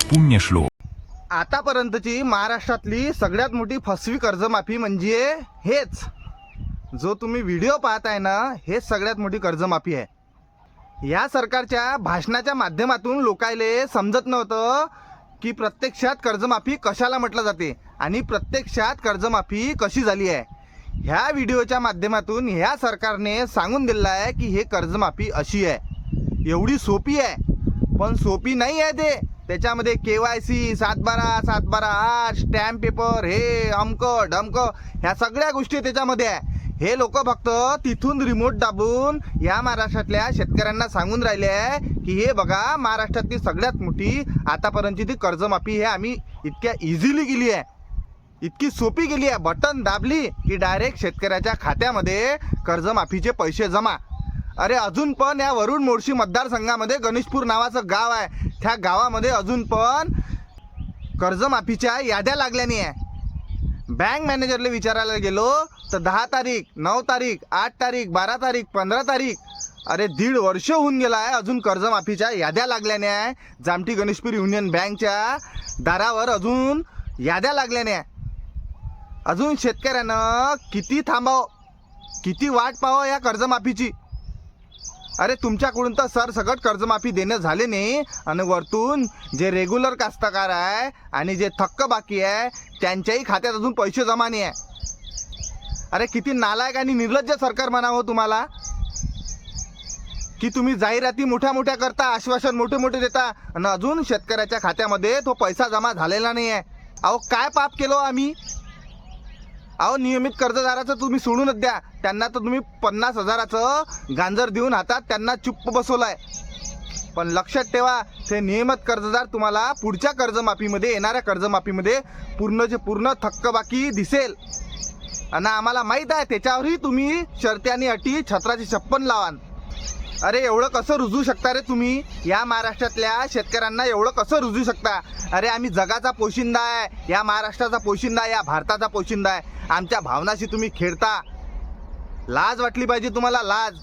पुण्यश्लोक. आतापर्यंतची महाराष्ट्रातली सगळ्यात मोठी फसवी कर्जमाफी म्हणजे हेच जो तुम्ही व्हिडिओ पाहताय ना, हेच सगळ्यात मोठी कर्जमाफी आहे. या सरकारच्या भाषणाच्या माध्यमातून लोकायले समजत नव्हतं की प्रत्यक्षात कर्जमाफी कशाला म्हटलं जाते आणि प्रत्यक्षात कर्जमाफी कशी झाली आहे. ह्या व्हिडिओच्या माध्यमातून ह्या सरकारने सांगून दिलं आहे की हे कर्जमाफी अशी आहे, एवढी सोपी आहे. पण सोपी नाही आहे ते. त्याच्यामध्ये KYC 7/12 स्टॅम्प पेपर, हे अमकं ढमकं, ह्या सगळ्या गोष्टी त्याच्यामध्ये आहे. हे लोक फक्त तिथून रिमोट दाबून या महाराष्ट्रातल्या शेतकऱ्यांना सांगून राहिले आहे की हे बघा, महाराष्ट्रातली सगळ्यात मोठी आतापर्यंतची ती कर्जमाफी हे आम्ही इतक्या इझिली केली आहे, इतकी सोपी केली आहे. बटन दाबली की डायरेक्ट शेतकऱ्याच्या खात्यामध्ये कर्जमाफीचे पैसे जमा. अरे अजून पण या वरुण मोर्शी मतदारसंघामध्ये गणेशपूर नावाचं गाव आहे, त्या गावामध्ये अजून पण कर्जमाफीच्या याद्या लागल्या नाही आहे. बँक मॅनेजरला विचारायला गेलो तर 10 तारीख, 9 तारीख, 8 तारीख, 12 तारीख, 15 तारीख, अरे 1.5 वर्ष होऊन गेला आहे, अजून कर्जमाफीच्या याद्या लागल्या नाही आहे. जामठी गणेशपूर युनियन बँकच्या दारावर अजून याद्या लागल्या नाही आहे. अजून शेतकऱ्यानं किती थांबावं, किती वाट पाहावं या कर्जमाफीची. अरे तुमच्याकडून तर सरसकट कर्जमाफी देणं झाले नाही आणि वरतून जे रेग्युलर कास्तकार आहे आणि जे थक्क बाकी आहे त्यांच्याही खात्यात अजून पैसे जमा नाही आहे. अरे किती नालायक आणि निर्लज्ज सरकार म्हणावं तुम्हाला, की तुम्ही जाहिराती मोठ्या मोठ्या करता, आश्वासन मोठे मोठे देता आणि अजून शेतकऱ्याच्या खात्यामध्ये तो पैसा जमा झालेला नाही आहे. अहो काय पाप केलो आम्ही. अहो नियमित कर्जदाराचं तुम्ही सोडूनच द्या, त्यांना तर तुम्ही 50,000चं गांजर देऊन हातात त्यांना चुप्प बसवलाय. पण लक्षात ठेवा, ते नियमित कर्जदार तुम्हाला पुढच्या कर्जमाफीमध्ये, येणाऱ्या कर्जमाफीमध्ये पूर्णचे पूर्ण थक्कबाकी दिसेल. आणि आम्हाला माहीत आहे त्याच्यावरही तुम्ही शर्ती आणि अटी छत्राची 56 लावाल. अरे एवढं कसं रुजू शकता रे तुम्ही, या महाराष्ट्रातल्या शेतकऱ्यांना एवढं कसं रुजू शकता. अरे आम्ही जगाचा पोशिंदा आहे, या महाराष्ट्राचा पोशिंदा आहे, या भारताचा पोशिंदा आहे. आमच्या भावनाशी तुम्ही खेळता. लाज वाटली पाहिजे तुम्हाला, लाज.